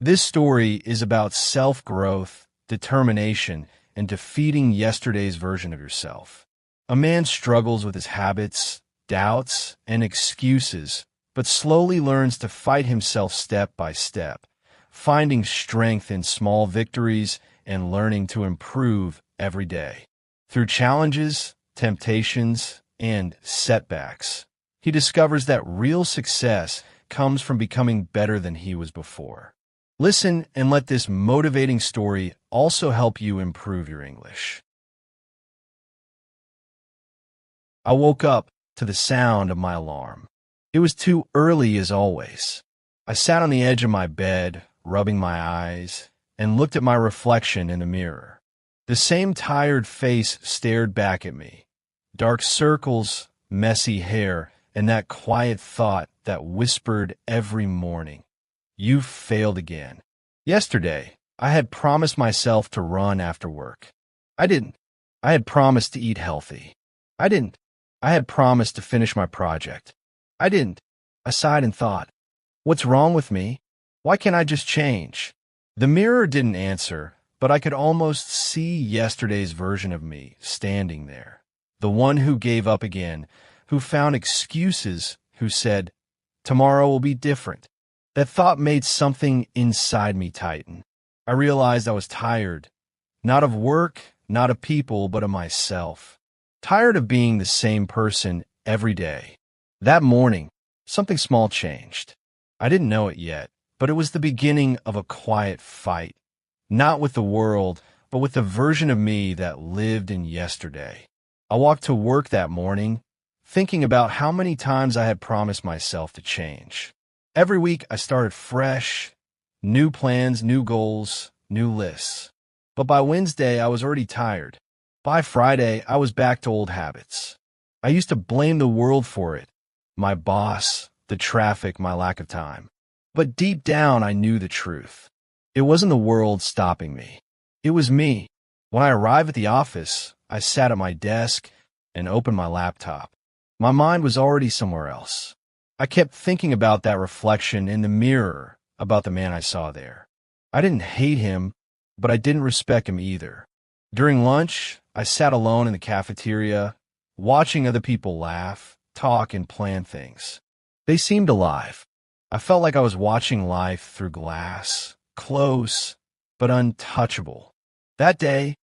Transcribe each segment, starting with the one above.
This story is about self-growth, determination, and defeating yesterday's version of yourself. A man struggles with his habits, doubts, and excuses, but slowly learns to fight himself step by step, finding strength in small victories and learning to improve every day. Through challenges, temptations, and setbacks, he discovers that real success comes from becoming better than he was before. Listen and let this motivating story also help you improve your English. I woke up to the sound of my alarm. It was too early as always. I sat on the edge of my bed, rubbing my eyes, and looked at my reflection in the mirror. The same tired face stared back at me. Dark circles, messy hair, and that quiet thought that whispered every morning, "You've failed again." Yesterday, I had promised myself to run after work. I didn't. I had promised to eat healthy. I didn't. I had promised to finish my project. I didn't. I sighed and thought, what's wrong with me? Why can't I just change? The mirror didn't answer, but I could almost see yesterday's version of me standing there. The one who gave up again, who found excuses, who said, "Tomorrow will be different." That thought made something inside me tighten. I realized I was tired, not of work, not of people, but of myself. Tired of being the same person every day. That morning, something small changed. I didn't know it yet, but it was the beginning of a quiet fight. Not with the world, but with the version of me that lived in yesterday. I walked to work that morning, thinking about how many times I had promised myself to change. Every week I started fresh, new plans, new goals, new lists. But by Wednesday I was already tired. By Friday I was back to old habits. I used to blame the world for it. My boss, the traffic, my lack of time. But deep down I knew the truth. It wasn't the world stopping me. It was me. When I arrived at the office, I sat at my desk and opened my laptop. My mind was already somewhere else. I kept thinking about that reflection in the mirror, about the man I saw there. I didn't hate him, but I didn't respect him either. During lunch, I sat alone in the cafeteria, watching other people laugh, talk, and plan things. They seemed alive. I felt like I was watching life through glass, close, but untouchable. That day,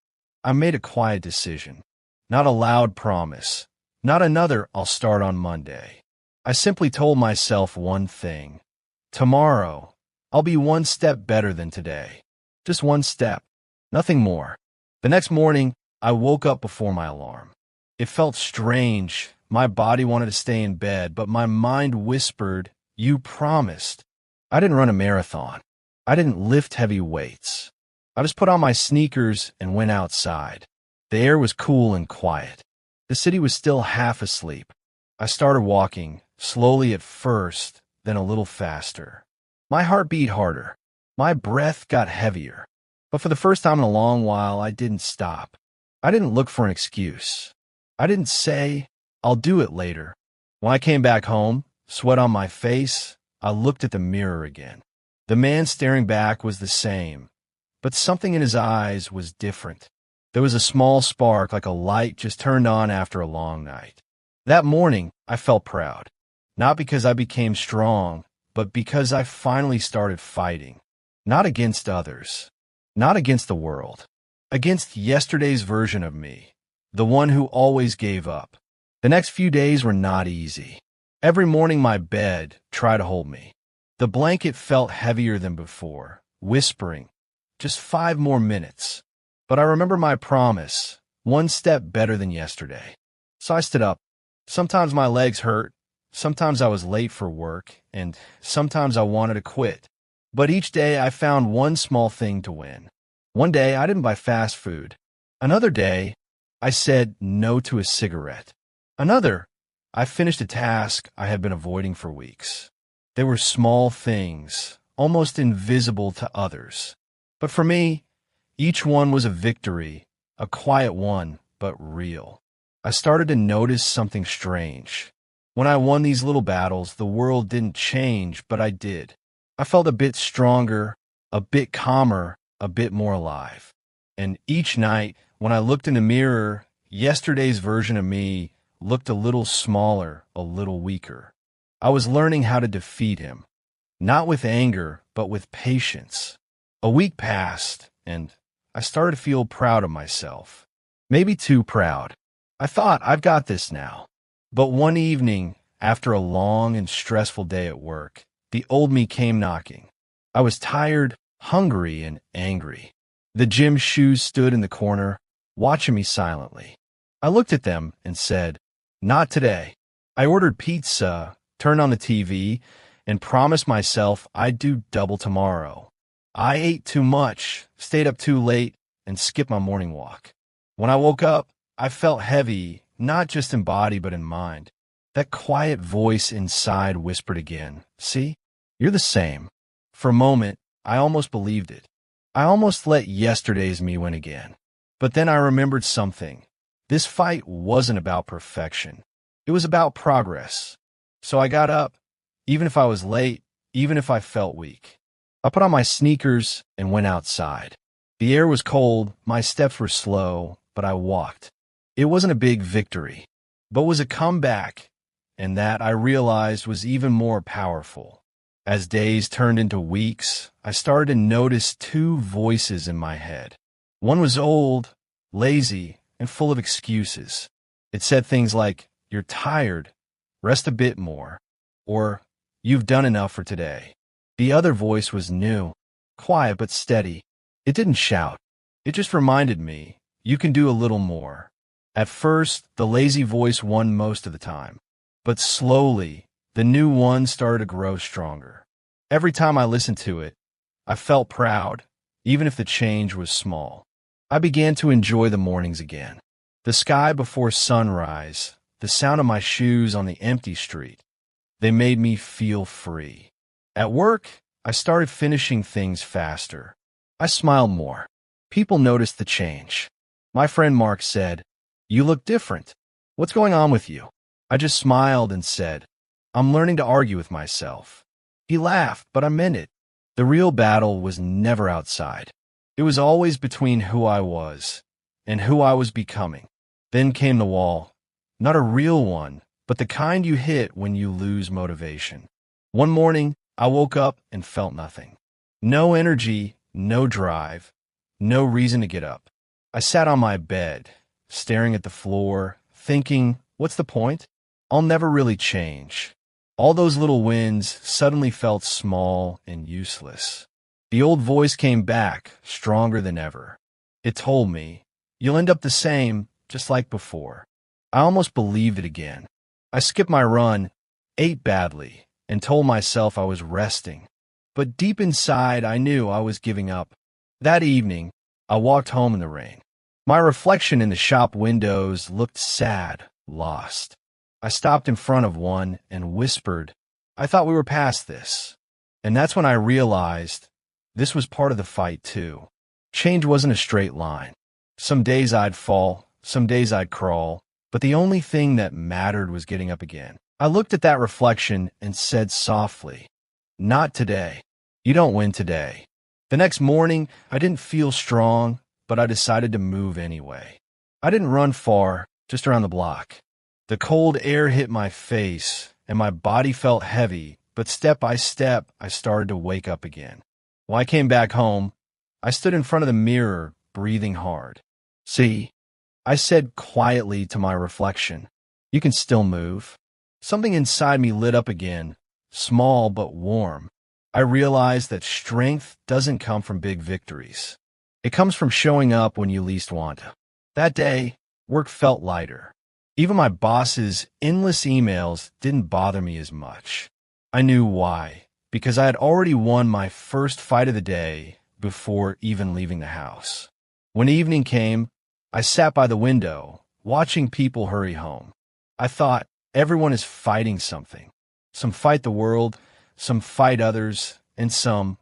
I made a quiet decision. Not a loud promise. Not another "I'll start on Monday." I simply told myself one thing. Tomorrow, I'll be one step better than today. Just one step. Nothing more. The next morning, I woke up before my alarm. It felt strange. My body wanted to stay in bed, but my mind whispered, "You promised." I didn't run a marathon. I didn't lift heavy weights. I just put on my sneakers and went outside. The air was cool and quiet. The city was still half asleep. I started walking, slowly at first, then a little faster. My heart beat harder. My breath got heavier. But for the first time in a long while, I didn't stop. I didn't look for an excuse. I didn't say, "I'll do it later." When I came back home, sweat on my face, I looked at the mirror again. The man staring back was the same, but something in his eyes was different. There was a small spark, like a light just turned on after a long night. That morning, I felt proud. Not because I became strong, but because I finally started fighting. Not against others. Not against the world. Against yesterday's version of me. The one who always gave up. The next few days were not easy. Every morning my bed tried to hold me. The blanket felt heavier than before, whispering, "Just 5 more minutes." But I remember my promise, one step better than yesterday. So I stood up. Sometimes my legs hurt, sometimes I was late for work, and sometimes I wanted to quit. But each day I found one small thing to win. One day I didn't buy fast food. Another day I said no to a cigarette. Another, I finished a task I had been avoiding for weeks. They were small things, almost invisible to others. But for me, each one was a victory, a quiet one, but real. I started to notice something strange. When I won these little battles, the world didn't change, but I did. I felt a bit stronger, a bit calmer, a bit more alive. And each night, when I looked in the mirror, yesterday's version of me looked a little smaller, a little weaker. I was learning how to defeat him, not with anger, but with patience. A week passed, and I started to feel proud of myself. Maybe too proud. I thought, I've got this now. But one evening, after a long and stressful day at work, the old me came knocking. I was tired, hungry, and angry. The gym shoes stood in the corner, watching me silently. I looked at them and said, "Not today." I ordered pizza, turned on the TV, and promised myself I'd do double tomorrow. I ate too much, stayed up too late, and skipped my morning walk. When I woke up, I felt heavy, not just in body but in mind. That quiet voice inside whispered again, "See, you're the same." For a moment, I almost believed it. I almost let yesterday's me win again. But then I remembered something. This fight wasn't about perfection. It was about progress. So I got up, even if I was late, even if I felt weak. I put on my sneakers and went outside. The air was cold, my steps were slow, but I walked. It wasn't a big victory, but was a comeback, and that I realized was even more powerful. As days turned into weeks, I started to notice two voices in my head. One was old, lazy, and full of excuses. It said things like, "You're tired, rest a bit more," or "You've done enough for today." The other voice was new, quiet but steady. It didn't shout. It just reminded me, "You can do a little more." At first, the lazy voice won most of the time. But slowly, the new one started to grow stronger. Every time I listened to it, I felt proud, even if the change was small. I began to enjoy the mornings again. The sky before sunrise, the sound of my shoes on the empty street. They made me feel free. At work, I started finishing things faster. I smiled more. People noticed the change. My friend Mark said, "You look different. What's going on with you?" I just smiled and said, "I'm learning to argue with myself." He laughed, but I meant it. The real battle was never outside. It was always between who I was and who I was becoming. Then came the wall. Not a real one, but the kind you hit when you lose motivation. One morning, I woke up and felt nothing. No energy, no drive, no reason to get up. I sat on my bed, staring at the floor, thinking, what's the point? I'll never really change. All those little wins suddenly felt small and useless. The old voice came back, stronger than ever. It told me, "You'll end up the same, just like before." I almost believed it again. I skipped my run, ate badly, and told myself I was resting. But deep inside, I knew I was giving up. That evening, I walked home in the rain. My reflection in the shop windows looked sad, lost. I stopped in front of one and whispered, "I thought we were past this." And that's when I realized this was part of the fight, too. Change wasn't a straight line. Some days I'd fall, some days I'd crawl, but the only thing that mattered was getting up again. I looked at that reflection and said softly, "Not today. You don't win today." The next morning, I didn't feel strong, but I decided to move anyway. I didn't run far, just around the block. The cold air hit my face, and my body felt heavy, but step by step, I started to wake up again. When I came back home, I stood in front of the mirror, breathing hard. "See," I said quietly to my reflection, "you can still move." Something inside me lit up again, small but warm. I realized that strength doesn't come from big victories. It comes from showing up when you least want to. That day, work felt lighter. Even my boss's endless emails didn't bother me as much. I knew why, because I had already won my first fight of the day before even leaving the house. When evening came, I sat by the window, watching people hurry home. I thought, everyone is fighting something. Some fight the world, some fight others, and some,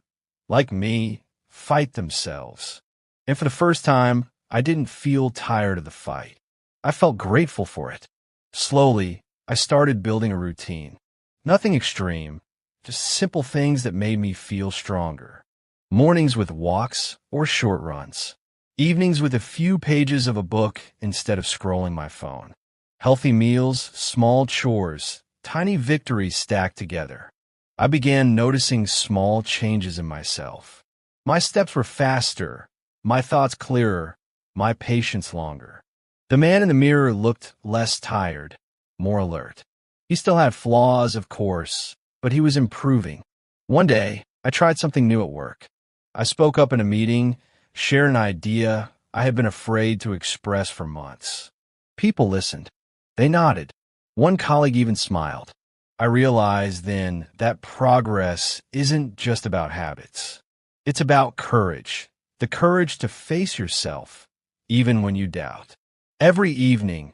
like me, fight themselves. And for the first time, I didn't feel tired of the fight. I felt grateful for it. Slowly, I started building a routine. Nothing extreme, just simple things that made me feel stronger. Mornings with walks or short runs. Evenings with a few pages of a book instead of scrolling my phone. Healthy meals, small chores, tiny victories stacked together. I began noticing small changes in myself. My steps were faster, my thoughts clearer, my patience longer. The man in the mirror looked less tired, more alert. He still had flaws, of course, but he was improving. One day, I tried something new at work. I spoke up in a meeting, shared an idea I had been afraid to express for months. People listened. They nodded. One colleague even smiled. I realized then that progress isn't just about habits. It's about courage, the courage to face yourself, even when you doubt. Every evening,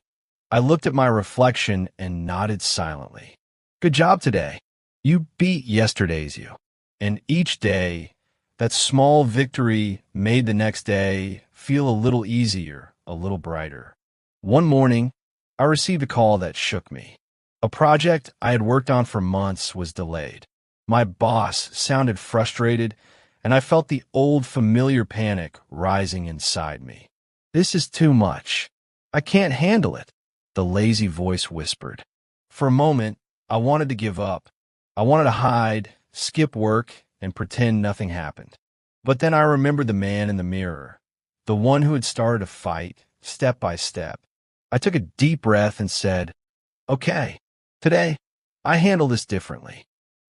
I looked at my reflection and nodded silently. Good job today. You beat yesterday's you. And each day, that small victory made the next day feel a little easier, a little brighter. One morning, I received a call that shook me. A project I had worked on for months was delayed. My boss sounded frustrated, and I felt the old familiar panic rising inside me. This is too much. I can't handle it, the lazy voice whispered. For a moment, I wanted to give up. I wanted to hide, skip work, and pretend nothing happened. But then I remembered the man in the mirror, the one who had started a fight, step by step. I took a deep breath and said, "Okay, today, I handle this differently."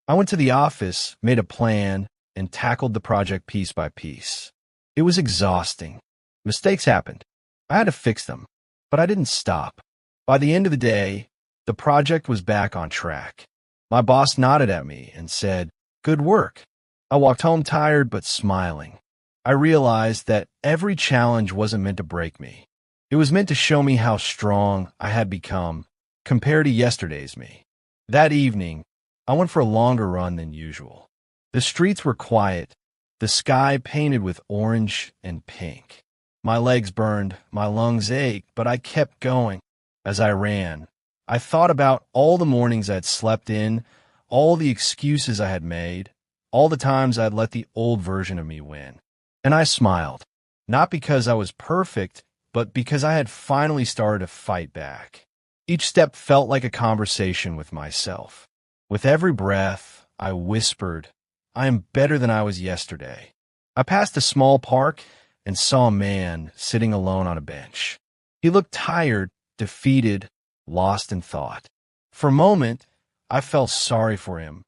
I went to the office, made a plan, and tackled the project piece by piece. It was exhausting. Mistakes happened. I had to fix them, but I didn't stop. By the end of the day, the project was back on track. My boss nodded at me and said, "Good work." I walked home tired but smiling. I realized that every challenge wasn't meant to break me. It was meant to show me how strong I had become compared to yesterday's me. That evening, I went for a longer run than usual. The streets were quiet, the sky painted with orange and pink. My legs burned, my lungs ached, but I kept going. As I ran, I thought about all the mornings I'd slept in, all the excuses I had made, all the times I'd let the old version of me win. And I smiled, not because I was perfect, but because I had finally started to fight back. Each step felt like a conversation with myself. With every breath, I whispered, "I am better than I was yesterday." I passed a small park and saw a man sitting alone on a bench. He looked tired, defeated, lost in thought. For a moment, I felt sorry for him.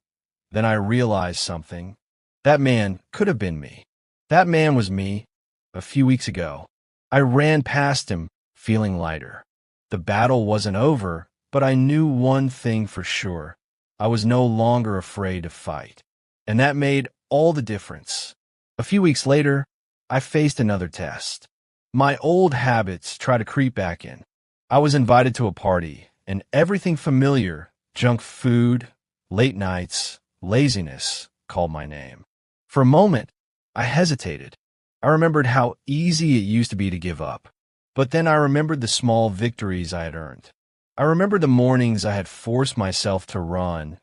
Then I realized something. That man could have been me. That man was me a few weeks ago. I ran past him, feeling lighter. The battle wasn't over, but I knew one thing for sure. I was no longer afraid to fight. And that made all the difference. A few weeks later, I faced another test. My old habits tried to creep back in. I was invited to a party, and everything familiar, junk food, late nights, laziness, called my name. For a moment, I hesitated. I remembered how easy it used to be to give up. But then I remembered the small victories I had earned. I remembered the mornings I had forced myself to run,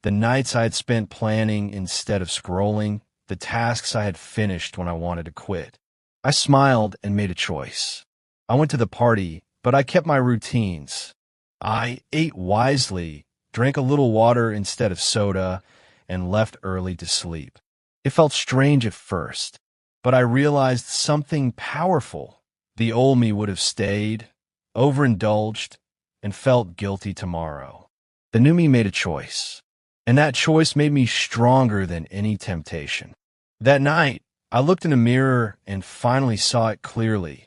the nights I had spent planning instead of scrolling, the tasks I had finished when I wanted to quit. I smiled and made a choice. I went to the party, but I kept my routines. I ate wisely, drank a little water instead of soda, and left early to sleep. It felt strange at first, but I realized something powerful. The old me would have stayed, overindulged, and felt guilty tomorrow. The new me made a choice, and that choice made me stronger than any temptation. That night, I looked in the mirror and finally saw it clearly.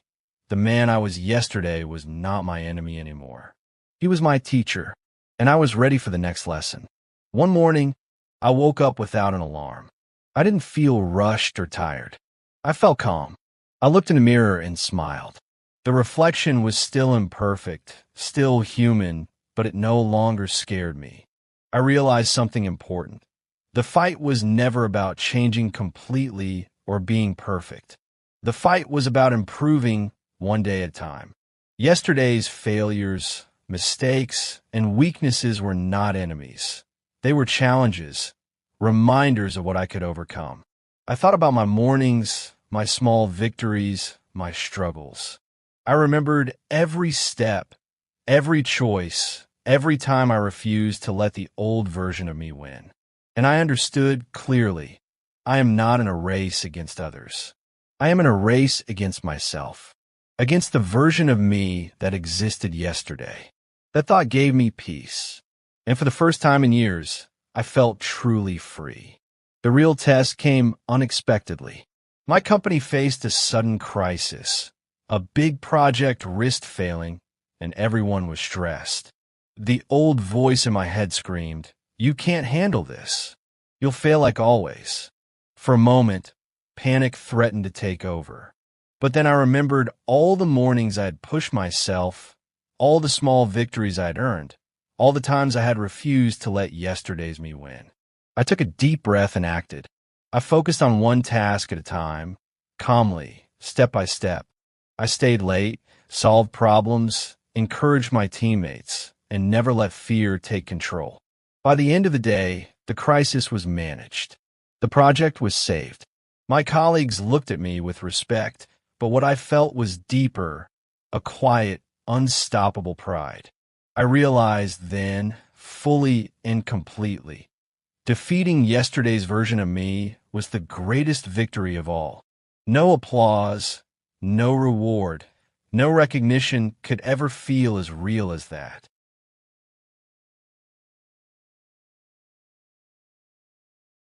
The man I was yesterday was not my enemy anymore. He was my teacher, and I was ready for the next lesson. One morning, I woke up without an alarm. I didn't feel rushed or tired. I felt calm. I looked in the mirror and smiled. The reflection was still imperfect, still human, but it no longer scared me. I realized something important. The fight was never about changing completely or being perfect. The fight was about improving one day at a time. Yesterday's failures, mistakes, and weaknesses were not enemies. They were challenges, reminders of what I could overcome. I thought about my mornings, my small victories, my struggles. I remembered every step, every choice, every time I refused to let the old version of me win. And I understood clearly, I am not in a race against others. I am in a race against myself, against the version of me that existed yesterday. That thought gave me peace. And for the first time in years, I felt truly free. The real test came unexpectedly. My company faced a sudden crisis. A big project risked failing, and everyone was stressed. The old voice in my head screamed, "You can't handle this. You'll fail like always." For a moment, panic threatened to take over. But then I remembered all the mornings I had pushed myself, all the small victories I'd earned, all the times I had refused to let yesterday's me win. I took a deep breath and acted. I focused on one task at a time, calmly, step by step. I stayed late, solved problems, encouraged my teammates, and never let fear take control. By the end of the day, the crisis was managed. The project was saved. My colleagues looked at me with respect, but what I felt was deeper, a quiet, unstoppable pride. I realized then, fully and completely, defeating yesterday's version of me was the greatest victory of all. No applause, no reward, no recognition could ever feel as real as that.